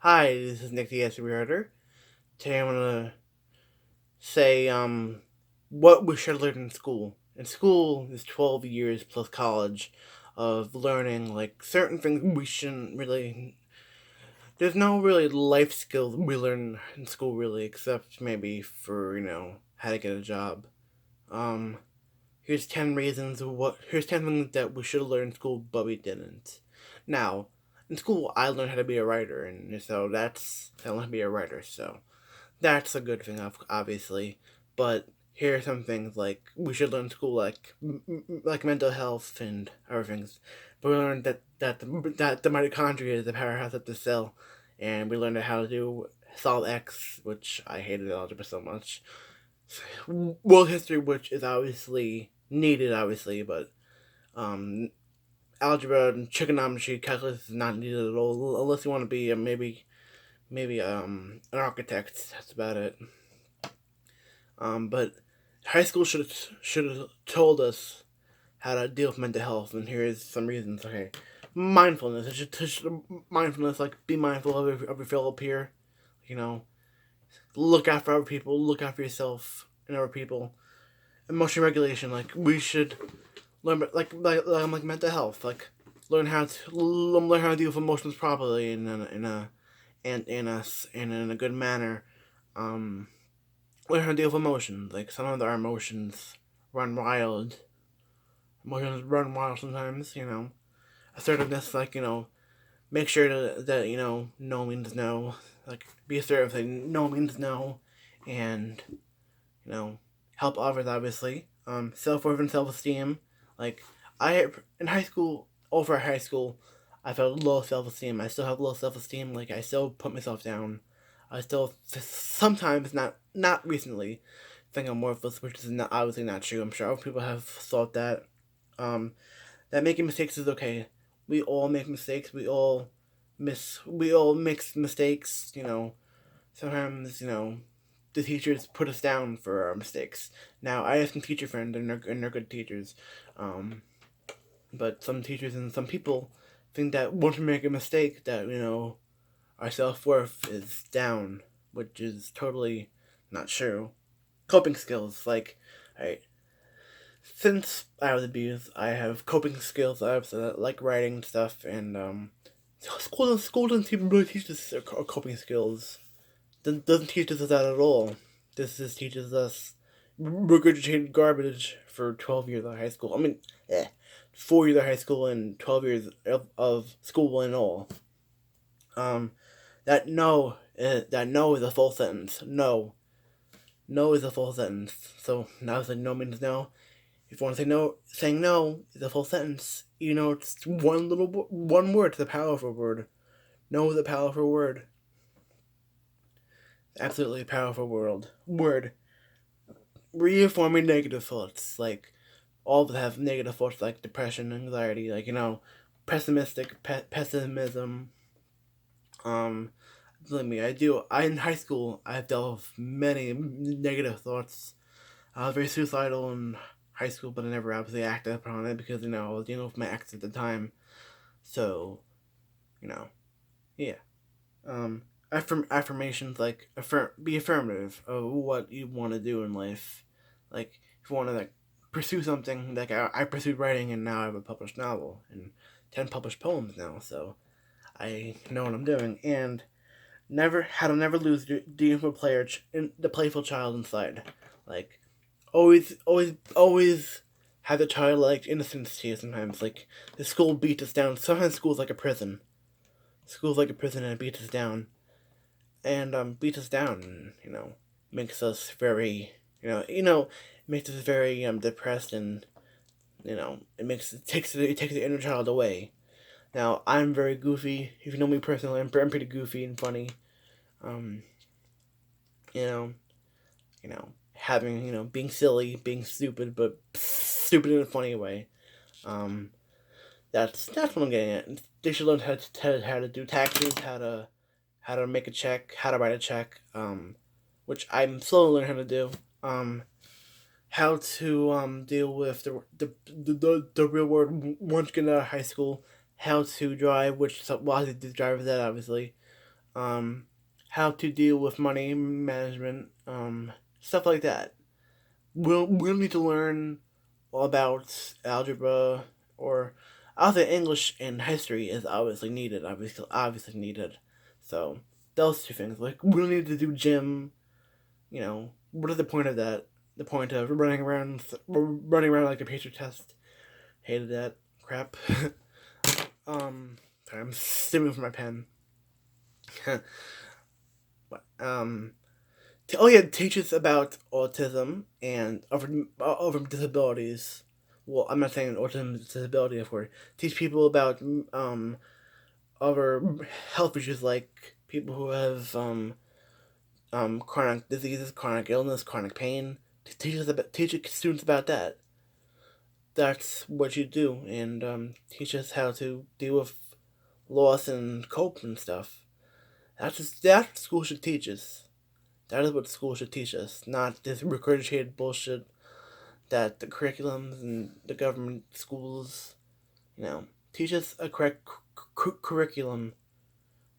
Hi, this is Nick the SB Writer. Today I'm gonna say what we should learn in school. In school is 12 years plus college of learning like certain things we shouldn't really. There's no really life skills we learn in school really, except maybe for how to get a job. Um, here's 10 reasons. Here's 10 things that we should have learned in school but we didn't. Now, in school I learned how to be a writer, and so I learned how to be a writer. So that's a good thing, obviously. But here are some things like we should learn in school, like mental health and other things. But we learned that the mitochondria is the powerhouse of the cell, and we learned how to do solve X, which I hated algebra so much. World history, which is obviously needed, obviously, but um, algebra and trigonometry, calculus is not needed at all, unless you want to be maybe an architect. That's about it. But high school should have told us how to deal with mental health, and here is some reasons. Okay, mindfulness. Mindfulness, like be mindful of your fellow peer. You know, look after other people, look after yourself and other people. Emotion regulation, like we should learn, like mental health, like learn how to deal with emotions properly in a good manner. Um, Learn how to deal with emotions. Like some of our emotions run wild. Emotions run wild sometimes. Assertiveness, make sure that no means no. Like be assertive, say no means no, and you know help others obviously. Self worth and self esteem. Like I in high school, over high school, I felt low self esteem. I still have low self esteem. Like I still put myself down. I still sometimes, not recently, think I'm worthless, which is not obviously not true. I'm sure other people have thought that. Um, that making mistakes is okay. We all make mistakes. We all make mistakes. Sometimes the teachers put us down for our mistakes. Now I have some teacher friends, and they're good teachers. Um, but some teachers and some people think that once we make a mistake, that our self worth is down, which is totally not true. Coping skills, I since I was abused, I have coping skills. I have like writing stuff, and school doesn't even really teach us our coping skills. Doesn't teach us that at all. This just teaches us regurgitated garbage for 12 years of high school. I mean, 4 years of high school and 12 years of school in all. Um, that no is a full sentence. No, no is a full sentence. So now it's like no means no. If you want to say no, saying no is a full sentence. It's one word. It's a powerful word. No is a powerful word. Absolutely powerful word. Reforming negative thoughts. Like all of us have negative thoughts like depression, anxiety, pessimism. Um, Believe me, I do. I in high school I have dealt with many negative thoughts. I was very suicidal in high school, but I never obviously acted upon it because I was dealing with my ex at the time. So you know, yeah. Affirmations like be affirmative of what you want to do in life. Like if you want to pursue something, like I pursued writing, and now I have a published novel and 10 published poems now. So I know what I'm doing, and never lose the info player in the playful child inside. Like always have the childlike innocence to you. Sometimes like the school beats us down. Sometimes school's like a prison. School's like a prison and it beats us down and beats us down. And, makes us very makes us very depressed, and it takes the inner child away. Now I'm very goofy. If you know me personally, I'm pretty goofy and funny. Um, you know, having being silly, being stupid, but stupid in a funny way. Um, that's what I'm getting at. They should learn how to do taxes, how to make a check, how to write a check. Which I'm slowly learning how to do. How to deal with the real world once you get out of high school. How to drive, which why they drive that obviously. how to deal with money management, stuff like that. We'll need to learn about algebra, or other English and history is obviously needed. Obviously needed. So those two things. Like we'll need to do gym. What is the point of that? The point of running around like a Patriot test. Hated that crap. Sorry, I'm stimming for my pen. Oh yeah, teaches about autism and other disabilities. Well, I'm not saying autism is a disability, of course. Teach people about other health issues, like people who have chronic diseases, chronic illness, chronic pain. Teach students about that. That's what you do, and teach us how to deal with loss and cope and stuff. That's what school should teach us. That is what school should teach us, not this regurgitated bullshit that the curriculums and the government schools, teach us a correct curriculum.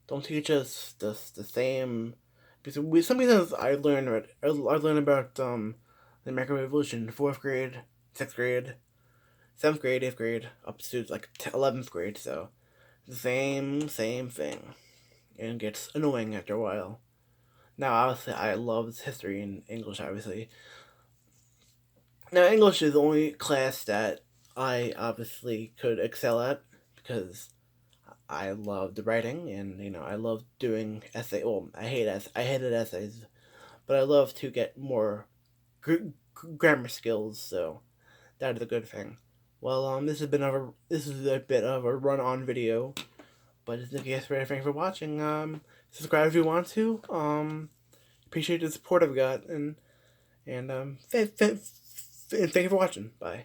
Don't teach us the same. Because sometimes I learned about the American Revolution, fourth grade, sixth grade, seventh grade, eighth grade, up to like 11th grade. So the same thing, and it gets annoying after a while. Now, obviously, I love history and English, obviously. Now, English is the only class that I obviously could excel at because I love the writing and, I love doing essay. Well, I hated essays, but I love to get more grammar skills, so that is a good thing. Well, this is a bit of a run-on video, but thank you guys for everything for watching. Subscribe if you want to. Appreciate the support I've got, and thank you for watching. Bye.